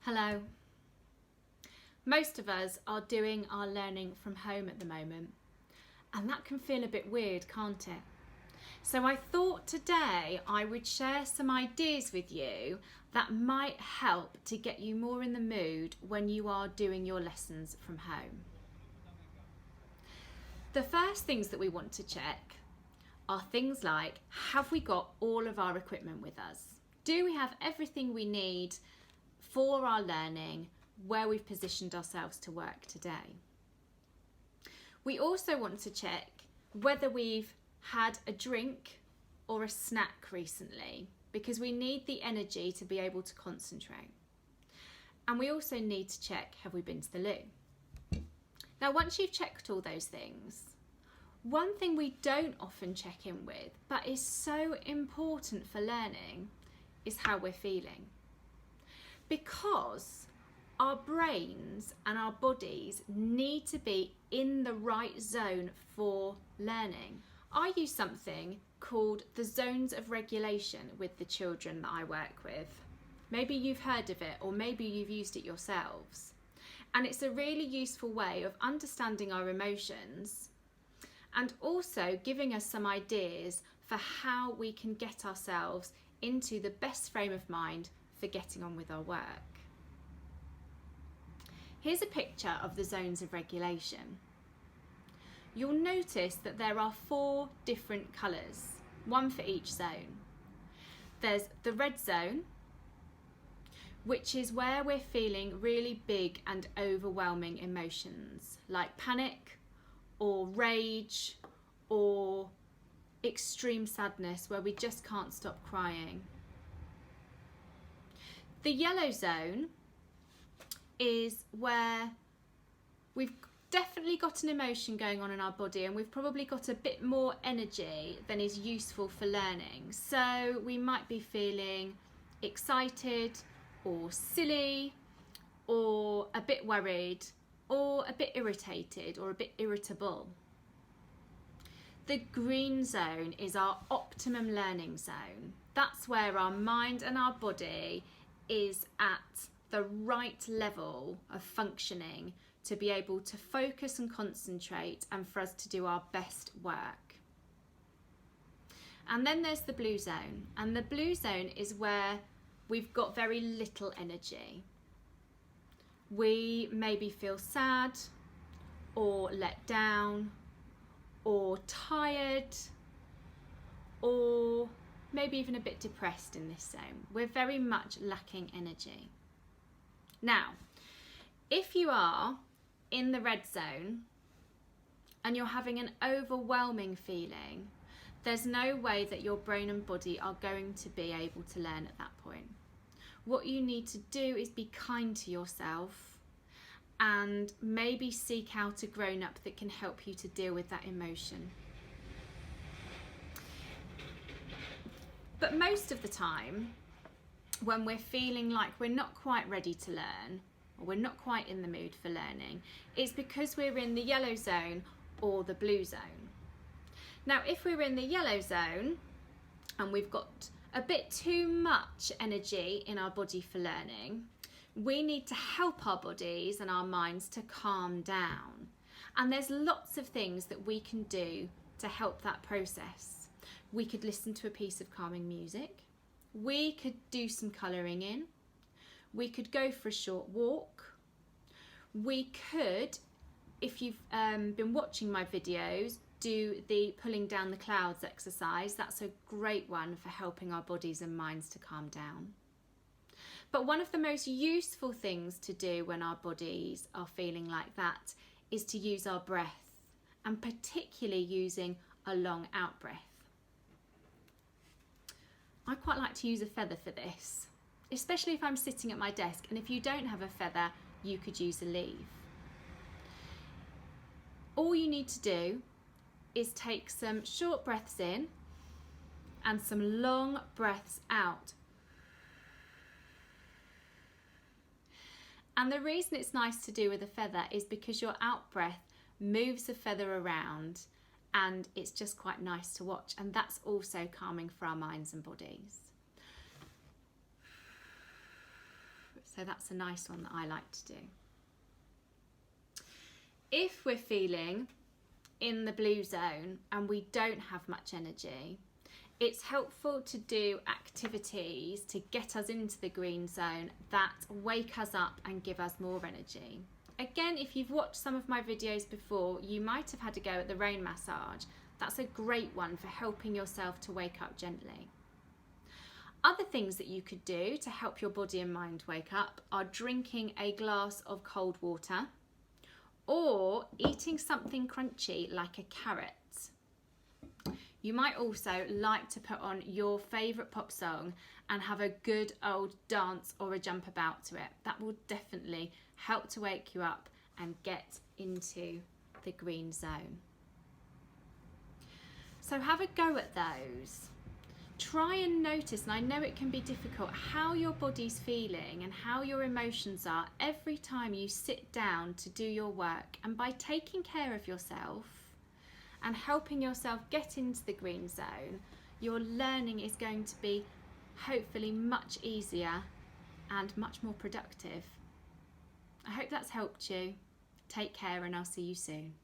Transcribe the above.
Hello. Most of us are doing our learning from home at the moment, and that can feel a bit weird, can't it? So I thought today I would share some ideas with you that might help to get you more in the mood when you are doing your lessons from home. The first things that we want to check are things like, have we got all of our equipment with us? Do we have everything we need for our learning where we've positioned ourselves to work today? We also want to check whether we've had a drink or a snack recently, because we need the energy to be able to concentrate. And we also need to check, have we been to the loo? Now, once you've checked all those things, one thing we don't often check in with, but is so important for learning, is how we're feeling. Because our brains and our bodies need to be in the right zone for learning. I use something called the zones of regulation with the children that I work with. Maybe you've heard of it, or maybe you've used it yourselves. And it's a really useful way of understanding our emotions and also giving us some ideas for how we can get ourselves into the best frame of mind for getting on with our work. Here's a picture of the zones of regulation. You'll notice that there are 4 different colours, one for each zone. There's the red zone, which is where we're feeling really big and overwhelming emotions like panic or rage or extreme sadness, where we just can't stop crying. The yellow zone is where we've definitely got an emotion going on in our body, and we've probably got a bit more energy than is useful for learning. So we might be feeling excited or silly or a bit worried or a bit irritated or a bit irritable. The green zone is our optimum learning zone. That's where our mind and our body is at the right level of functioning to be able to focus and concentrate and for us to do our best work. And then there's the blue zone, and the blue zone is where we've got very little energy. We maybe feel sad or let down or tired or maybe even a bit depressed in this zone. We're very much lacking energy. Now, if you are in the red zone and you're having an overwhelming feeling, there's no way that your brain and body are going to be able to learn at that point. What you need to do is be kind to yourself and maybe seek out a grown-up that can help you to deal with that emotion. But most of the time, when we're feeling like we're not quite ready to learn, or we're not quite in the mood for learning, it's because we're in the yellow zone or the blue zone. Now, if we're in the yellow zone and we've got a bit too much energy in our body for learning, we need to help our bodies and our minds to calm down. And there's lots of things that we can do to help that process. We could listen to a piece of calming music. We could do some colouring in. We could go for a short walk. We could, if you've been watching my videos, do the pulling down the clouds exercise. That's a great one for helping our bodies and minds to calm down. But one of the most useful things to do when our bodies are feeling like that is to use our breath, and particularly using a long out breath. I quite like to use a feather for this, especially if I'm sitting at my desk, and if you don't have a feather, you could use a leaf. All you need to do is take some short breaths in and some long breaths out. And the reason it's nice to do with a feather is because your out breath moves the feather around, and it's just quite nice to watch, and that's also calming for our minds and bodies. So that's a nice one that I like to do. If we're feeling in the blue zone and we don't have much energy, it's helpful to do activities to get us into the green zone that wake us up and give us more energy. Again, if you've watched some of my videos before, you might have had a go at the rain massage. That's a great one for helping yourself to wake up gently. Other things that you could do to help your body and mind wake up are drinking a glass of cold water or eating something crunchy like a carrot. You might also like to put on your favourite pop song and have a good old dance or a jump about to it. That will definitely help to wake you up and get into the green zone. So have a go at those. Try and notice, and I know it can be difficult, how your body's feeling and how your emotions are every time you sit down to do your work. And by taking care of yourself and helping yourself get into the green zone, your learning is going to be hopefully much easier and much more productive. I hope that's helped you. Take care and I'll see you soon.